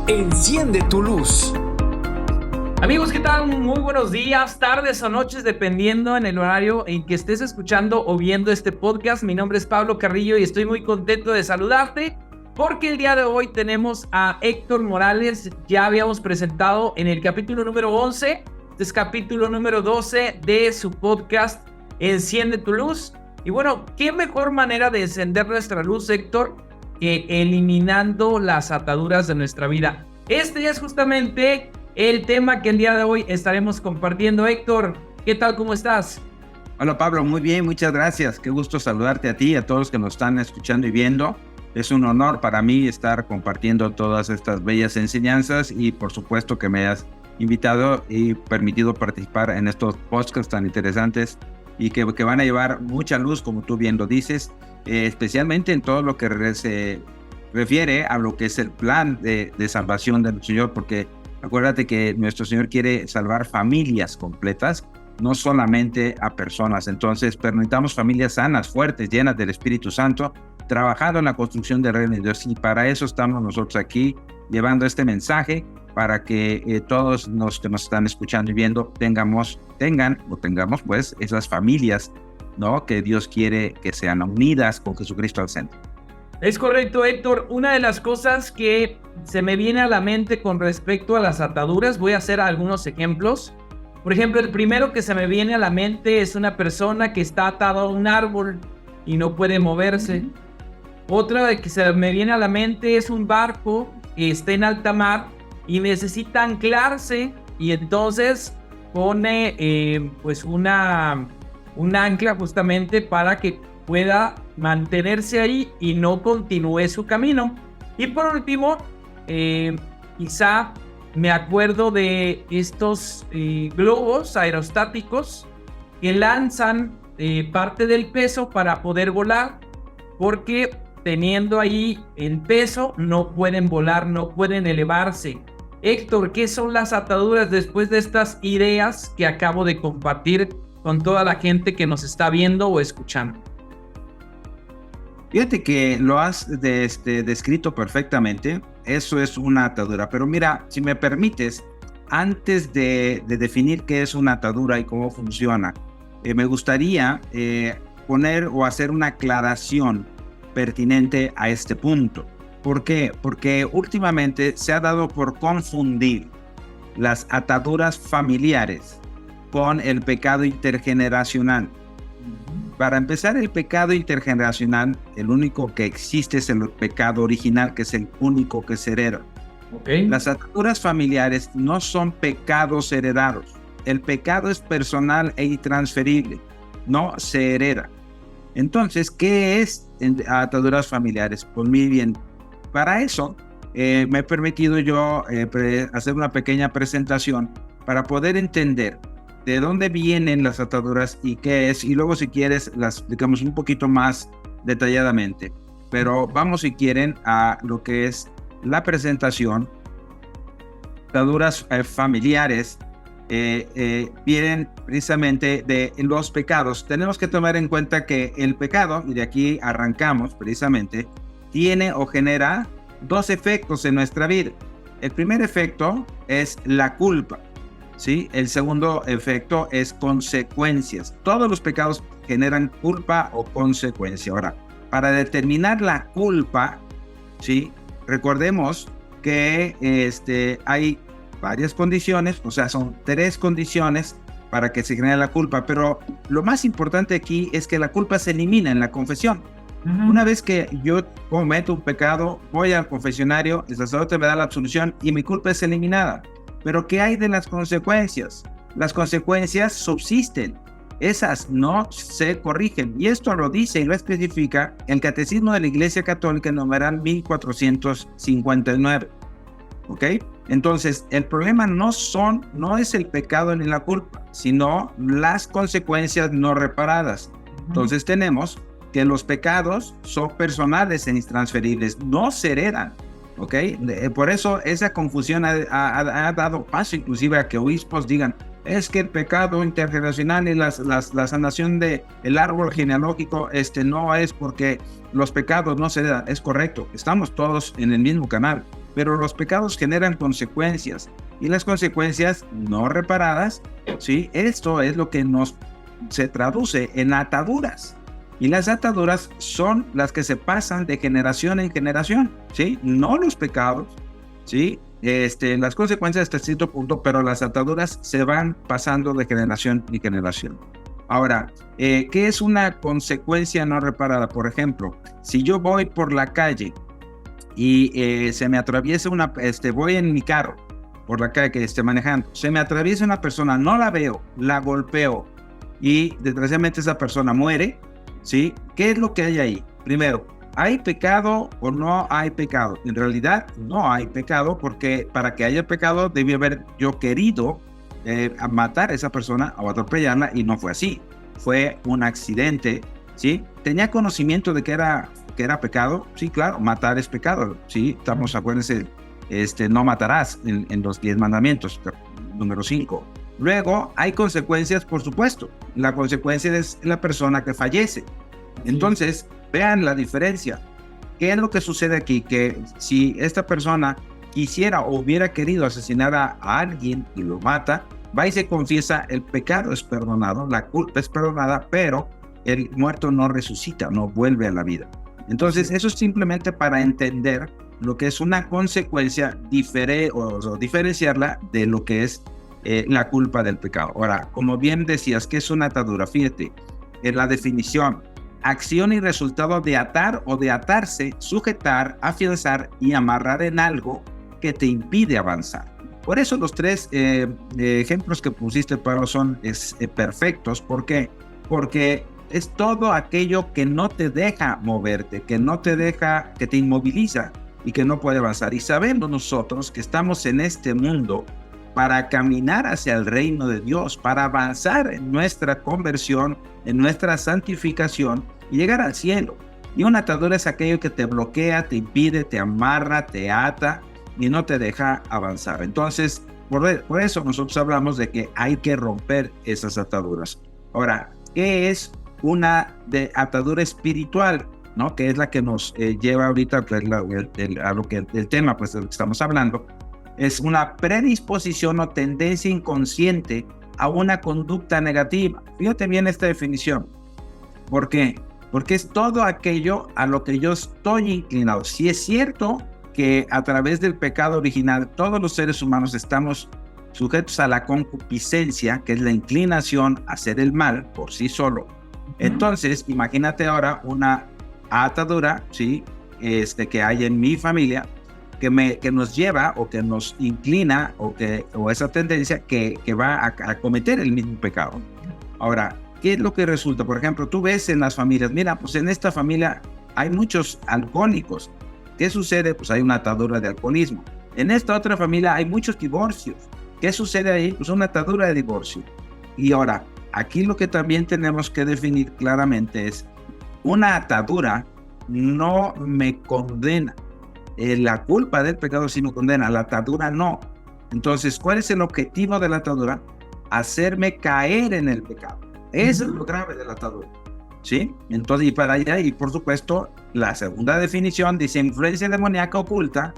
Enciende tu luz. Amigos, ¿qué tal? Muy buenos días, tardes o noches, dependiendo en el horario en que estés escuchando o viendo este podcast. Mi nombre es Pablo Carrillo y estoy muy contento de saludarte porque el día de hoy tenemos a Héctor Morales. Ya habíamos presentado en el capítulo número 11, este es capítulo número 12 de su podcast Enciende tu luz. Y bueno, ¿qué mejor manera de encender nuestra luz, Héctor, que eliminando las ataduras de nuestra vida? Este es justamente el tema que el día de hoy estaremos compartiendo. Héctor, ¿qué tal? ¿Cómo estás? Hola Pablo, muy bien, muchas gracias. Qué gusto saludarte a ti y a todos los que nos están escuchando y viendo. Es un honor para mí estar compartiendo todas estas bellas enseñanzas y por supuesto que me has invitado y permitido participar en estos podcasts tan interesantes y que van a llevar mucha luz, como tú bien lo dices, especialmente en todo lo que se refiere a lo que es el plan de salvación del Señor, porque acuérdate que nuestro Señor quiere salvar familias completas, no solamente a personas. Entonces, permitamos familias sanas, fuertes, llenas del Espíritu Santo, trabajando en la construcción del reino de Dios. Y para eso estamos nosotros aquí, llevando este mensaje para que todos los que nos están escuchando y viendo tengamos pues esas familias, ¿no?, que Dios quiere que sean unidas con Jesucristo al centro. Es correcto, Héctor. Una de las cosas que se me viene a la mente con respecto a las ataduras, voy a hacer algunos ejemplos. Por ejemplo, el primero que se me viene a la mente es una persona que está atada a un árbol y no puede moverse. Otra que se me viene a la mente es un barco que está en alta mar y necesita anclarse, y entonces pone pues un ancla justamente para que pueda mantenerse ahí y no continúe su camino. Y por último, quizá me acuerdo de estos globos aerostáticos que lanzan parte del peso para poder volar, porque teniendo ahí el peso no pueden volar, no pueden elevarse. Héctor, ¿qué son las ataduras después de estas ideas que acabo de compartir con toda la gente que nos está viendo o escuchando? Fíjate que lo has descrito perfectamente. Eso es una atadura. Pero mira, si me permites, antes de definir qué es una atadura y cómo funciona, me gustaría poner o hacer una aclaración pertinente a este punto. ¿Por qué? Porque últimamente se ha dado por confundir las ataduras familiares con el pecado intergeneracional. Para empezar, el pecado intergeneracional, el único que existe es el pecado original, que es el único que se hereda. Las ataduras familiares no son pecados heredados. El pecado es personal e intransferible, no se hereda. Entonces, ¿qué es ataduras familiares? Pues muy bien, para eso me he permitido yo hacer una pequeña presentación para poder entender de dónde vienen las ataduras y qué es, y luego si quieres las explicamos un poquito más detalladamente. Pero vamos, si quieren, a lo que es la presentación. Ataduras familiares vienen precisamente de los pecados. Tenemos que tomar en cuenta que el pecado, y de aquí arrancamos precisamente, tiene o genera dos efectos en nuestra vida. El primer efecto es la culpa, ¿sí? El segundo efecto es consecuencias. Todos los pecados generan culpa o consecuencia. Ahora, para determinar la culpa, ¿sí?, recordemos que hay varias condiciones, o sea, son 3 condiciones para que se genere la culpa, pero lo más importante aquí es que la culpa se elimina en la confesión. Una vez que yo cometo un pecado, voy al confesionario, el sacerdote me da la absolución y mi culpa es eliminada. Pero ¿qué hay de las consecuencias? Las consecuencias subsisten, esas no se corrigen. Y esto lo dice y lo especifica el Catecismo de la Iglesia Católica, numeral 1459. ¿Ok? Entonces, el problema no es el pecado ni la culpa, sino las consecuencias no reparadas. Entonces tenemos que los pecados son personales e intransferibles, no se heredan. ¿Ok? Por eso esa confusión ha dado paso inclusive a que obispos digan, es que el pecado intergeneracional y la sanación del árbol genealógico no es porque los pecados no se heredan. Es correcto, estamos todos en el mismo canal, pero los pecados generan consecuencias y las consecuencias no reparadas, ¿sí? Esto es lo que se traduce en ataduras. Y las ataduras son las que se pasan de generación en generación, ¿sí? No los pecados, ¿sí? Las consecuencias hasta cierto punto, pero las ataduras se van pasando de generación en generación. Ahora, ¿qué es una consecuencia no reparada? Por ejemplo, si yo voy por la calle y se me atraviesa voy en mi carro por la calle que esté manejando, se me atraviesa una persona, no la veo, la golpeo y desgraciadamente esa persona muere, ¿sí? ¿Qué es lo que hay ahí? Primero, ¿hay pecado o no hay pecado? En realidad no hay pecado, porque para que haya pecado debí haber yo querido matar a esa persona o atropellarla, y no fue así. Fue un accidente, ¿sí? ¿Tenía conocimiento de que era pecado? Sí, claro, matar es pecado, ¿sí? Acuérdense, no matarás en los 10 mandamientos, número 5. Luego hay consecuencias, por supuesto. La consecuencia es la persona que fallece. Entonces, vean la diferencia. ¿Qué es lo que sucede aquí? Que si esta persona quisiera o hubiera querido asesinar a alguien y lo mata, va y se confiesa, el pecado es perdonado, la culpa es perdonada, pero el muerto no resucita, no vuelve a la vida. Entonces, eso es simplemente para entender lo que es una consecuencia, o diferenciarla de lo que es la culpa del pecado. Ahora, como bien decías, ¿qué es una atadura? Fíjate, en la definición: acción y resultado de atar o de atarse, sujetar, afianzar y amarrar en algo que te impide avanzar. Por eso los 3 ejemplos que pusiste, Pablo, son perfectos. ¿Por qué? Porque es todo aquello que no te deja moverte, que no te deja, que te inmoviliza y que no puede avanzar. Y sabemos nosotros que estamos en este mundo para caminar hacia el reino de Dios, para avanzar en nuestra conversión, en nuestra santificación y llegar al cielo. Y una atadura es aquello que te bloquea, te impide, te amarra, te ata y no te deja avanzar. Entonces, por eso nosotros hablamos de que hay que romper esas ataduras. Ahora, ¿qué es una atadura espiritual? ¿No? Que es la que nos lleva ahorita a lo que el tema, pues, de lo que estamos hablando. Es una predisposición o tendencia inconsciente a una conducta negativa. Fíjate bien esta definición. ¿Por qué? Porque es todo aquello a lo que yo estoy inclinado. Si es cierto que a través del pecado original todos los seres humanos estamos sujetos a la concupiscencia, que es la inclinación a hacer el mal por sí solo. Entonces, imagínate ahora una atadura, ¿sí? Que hay en mi familia, que nos lleva o que nos inclina o esa tendencia que va a cometer el mismo pecado. Ahora, ¿qué es lo que resulta? Por ejemplo, tú ves en las familias, mira, pues en esta familia hay muchos alcohólicos. ¿Qué sucede? Pues hay una atadura de alcoholismo. En esta otra familia hay muchos divorcios. ¿Qué sucede ahí? Pues una atadura de divorcio. Y ahora, aquí lo que también tenemos que definir claramente es: una atadura no me condena. La culpa del pecado sí me condena, la atadura no. Entonces, ¿cuál es el objetivo de la atadura? Hacerme caer en el pecado. Eso es lo grave de la atadura, ¿sí? Entonces, y para allá, y por supuesto, la segunda definición dice: influencia demoníaca oculta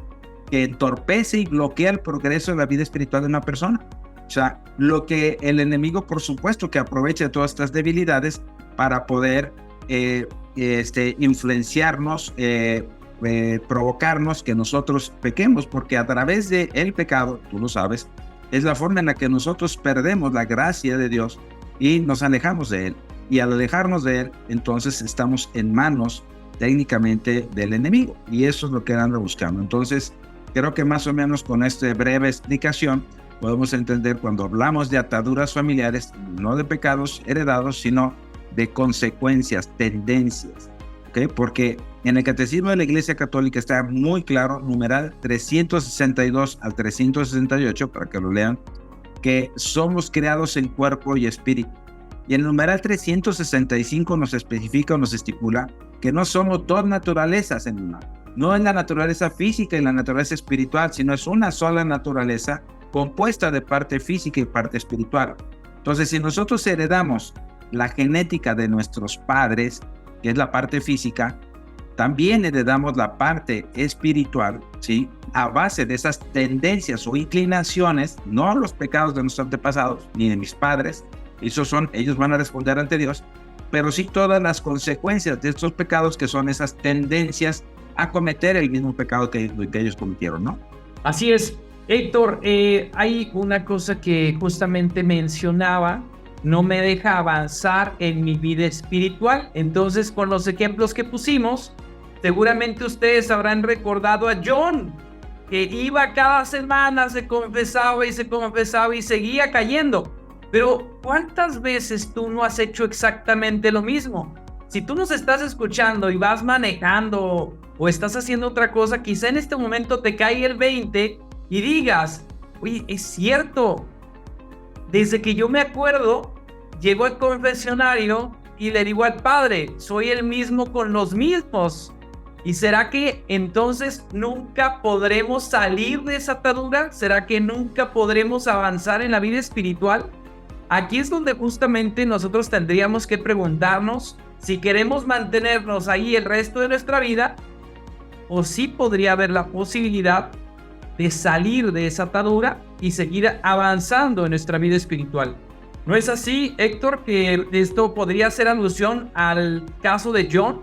que entorpece y bloquea el progreso de la vida espiritual de una persona. O sea, lo que el enemigo, por supuesto, que aprovecha todas estas debilidades para poder influenciarnos, provocarnos que nosotros pequemos, porque a través del pecado, tú lo sabes, es la forma en la que nosotros perdemos la gracia de Dios y nos alejamos de Él. Y al alejarnos de Él, entonces estamos en manos técnicamente del enemigo. Y eso es lo que anda buscando. Entonces, creo que más o menos con esta breve explicación podemos entender cuando hablamos de ataduras familiares, no de pecados heredados, sino de consecuencias, tendencias. ¿Okay? Porque en el Catecismo de la Iglesia Católica está muy claro, numeral 362 al 368, para que lo lean, que somos creados en cuerpo y espíritu. Y el numeral 365 nos especifica o nos estipula que no somos dos naturalezas en una. No es la naturaleza física y la naturaleza espiritual, sino es una sola naturaleza compuesta de parte física y parte espiritual. Entonces, si nosotros heredamos la genética de nuestros padres, que es la parte física, también heredamos la parte espiritual, ¿sí? A base de esas tendencias o inclinaciones, no los pecados de nuestros antepasados, ni de mis padres, ellos van a responder ante Dios, pero sí todas las consecuencias de estos pecados, que son esas tendencias a cometer el mismo pecado que ellos cometieron, ¿no? Así es. Héctor, hay una cosa que justamente mencionaba, no me deja avanzar en mi vida espiritual. Entonces, con los ejemplos que pusimos, seguramente ustedes habrán recordado a John, que iba cada semana, se confesaba y seguía cayendo. Pero ¿cuántas veces tú no has hecho exactamente lo mismo? Si tú nos estás escuchando y vas manejando o estás haciendo otra cosa, quizá en este momento te caiga el 20 y digas, oye, es cierto, desde que yo me acuerdo, llego al confesionario y le digo al Padre, soy el mismo con los mismos. ¿Y será que entonces nunca podremos salir de esa atadura? ¿Será que nunca podremos avanzar en la vida espiritual? Aquí es donde justamente nosotros tendríamos que preguntarnos si queremos mantenernos ahí el resto de nuestra vida, o si podría haber la posibilidad de salir de esa atadura y seguir avanzando en nuestra vida espiritual. ¿No es así, Héctor, que esto podría hacer alusión al caso de John?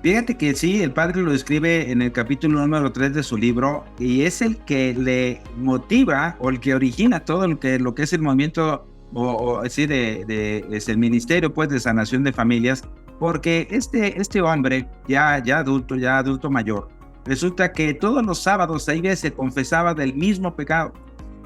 Fíjate que sí, el padre lo describe en el capítulo número 3 de su libro, y es el que le motiva o el que origina todo lo que es el movimiento o decir es el ministerio, pues, de sanación de familias, porque este hombre ya adulto mayor, resulta que todos los sábados ahí se confesaba del mismo pecado.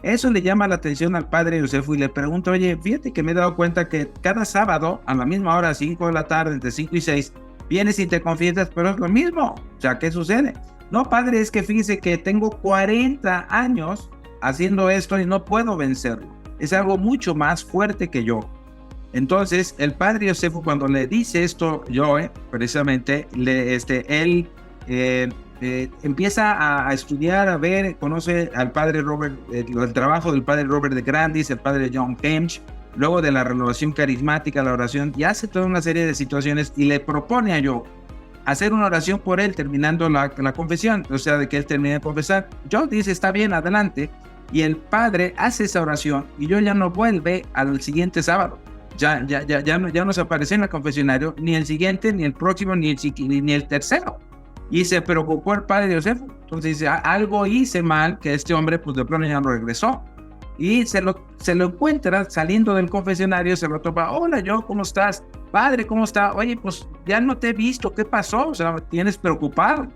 Eso le llama la atención al padre Josefo y le pregunta, oye, fíjate que me he dado cuenta que cada sábado a la misma hora, 5 de la tarde, entre 5 y 6, vienes y te confiesas, pero es lo mismo. O sea, ¿qué sucede? No, padre, es que fíjese que tengo 40 años haciendo esto y no puedo vencerlo. Es algo mucho más fuerte que yo. Entonces, el padre Josefo, cuando le dice esto, precisamente, él empieza a estudiar, a ver, conoce al padre Robert, el trabajo del padre Robert de Grandis, el padre John Hemsch, luego de la renovación carismática, la oración, y hace toda una serie de situaciones y le propone a Joe hacer una oración por él terminando la confesión, o sea, de que él termine de confesar. Joe dice, está bien, adelante, y el padre hace esa oración y Joe ya no vuelve al siguiente sábado. Ya no se aparece en el confesionario, ni el siguiente, ni el próximo, ni el tercero. Y se preocupó el padre Josefo. Entonces dice, algo hice mal, que este hombre pues de pronto ya no regresó. Y se lo encuentra saliendo del confesionario, se lo topa, hola Joe, ¿cómo estás? Padre, ¿cómo está? Oye, pues ya no te he visto, ¿qué pasó? O sea, ¿tienes preocupado?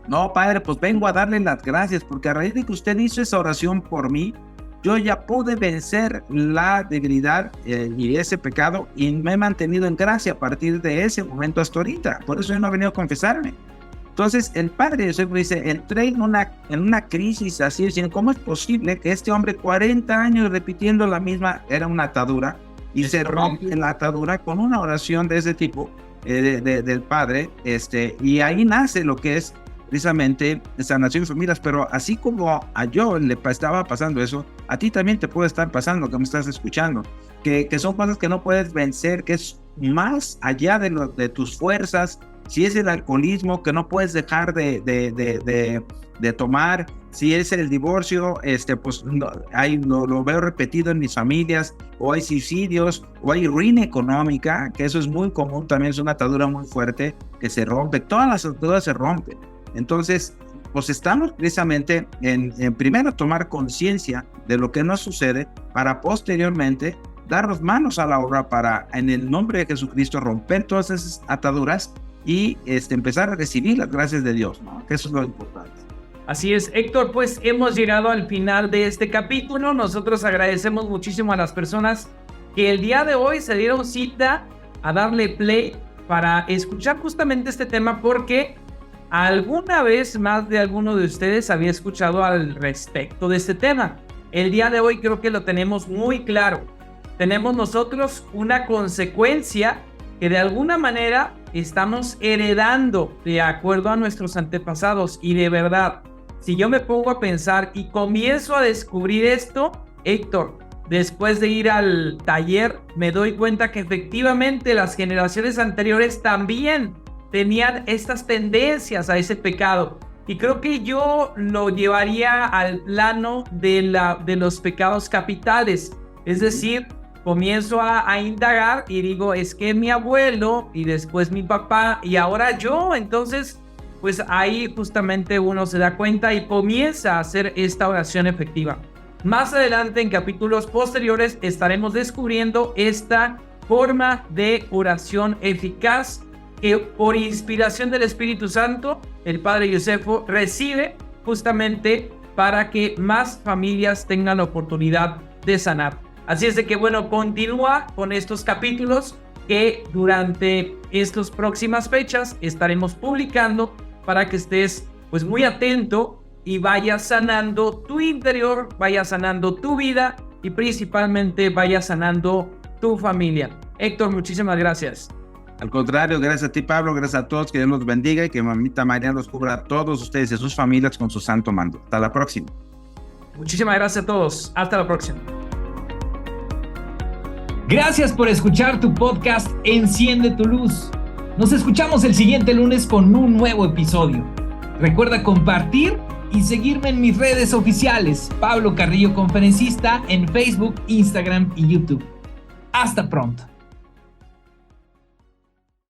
No, padre, pues vengo a darle las gracias, porque a raíz de que usted hizo esa oración por mí, yo ya pude vencer la debilidad y ese pecado, y me he mantenido en gracia a partir de ese momento hasta ahorita. Por eso yo no he venido a confesarme. Entonces el padre Joseph dice, entré en una crisis así, diciendo, ¿cómo es posible que este hombre 40 años repitiendo la misma, era una atadura, y se rompe la atadura con una oración de ese tipo del padre, y ahí nace lo que es precisamente sanación de familias. Pero así como a Joe le estaba pasando eso, a ti también te puede estar pasando, que me estás escuchando, que son cosas que no puedes vencer, que es más allá de tus fuerzas. Si es el alcoholismo, que no puedes dejar de tomar, si es el divorcio, pues lo veo repetido en mis familias, o hay suicidios, o hay ruina económica, que eso es muy común, también es una atadura muy fuerte que se rompe, todas las ataduras se rompen. Entonces, pues estamos precisamente en primero tomar conciencia de lo que nos sucede, para posteriormente darnos manos a la obra para, en el nombre de Jesucristo, romper todas esas ataduras y empezar a recibir las gracias de Dios, ¿no? Que eso es lo importante. Así es, Héctor, pues hemos llegado al final de este capítulo. Nosotros agradecemos muchísimo a las personas que el día de hoy se dieron cita a darle play para escuchar justamente este tema, porque alguna vez más de alguno de ustedes había escuchado al respecto de este tema. El día de hoy creo que lo tenemos muy claro. Tenemos nosotros una consecuencia que de alguna manera estamos heredando de acuerdo a nuestros antepasados. Y de verdad, si yo me pongo a pensar y comienzo a descubrir esto, Héctor, después de ir al taller, me doy cuenta que efectivamente las generaciones anteriores también tenían estas tendencias a ese pecado. Y creo que yo lo llevaría al plano de los pecados capitales. Es decir, comienzo a indagar y digo, es que mi abuelo y después mi papá y ahora yo. Entonces, pues ahí justamente uno se da cuenta y comienza a hacer esta oración efectiva. Más adelante, en capítulos posteriores, estaremos descubriendo esta forma de oración eficaz que por inspiración del Espíritu Santo, el Padre Josefo recibe justamente para que más familias tengan la oportunidad de sanar. Así es de que bueno, continúa con estos capítulos que durante estas próximas fechas estaremos publicando para que estés pues muy atento y vayas sanando tu interior, vayas sanando tu vida y principalmente vayas sanando tu familia. Héctor, muchísimas gracias. Al contrario, gracias a ti, Pablo, gracias a todos, que Dios los bendiga y que Mamita María los cubra a todos ustedes y sus familias con su santo mando. Hasta la próxima. Muchísimas gracias a todos. Hasta la próxima. Gracias por escuchar tu podcast Enciende tu Luz. Nos escuchamos el siguiente lunes con un nuevo episodio. Recuerda compartir y seguirme en mis redes oficiales, Pablo Carrillo Conferencista, en Facebook, Instagram y YouTube. Hasta pronto.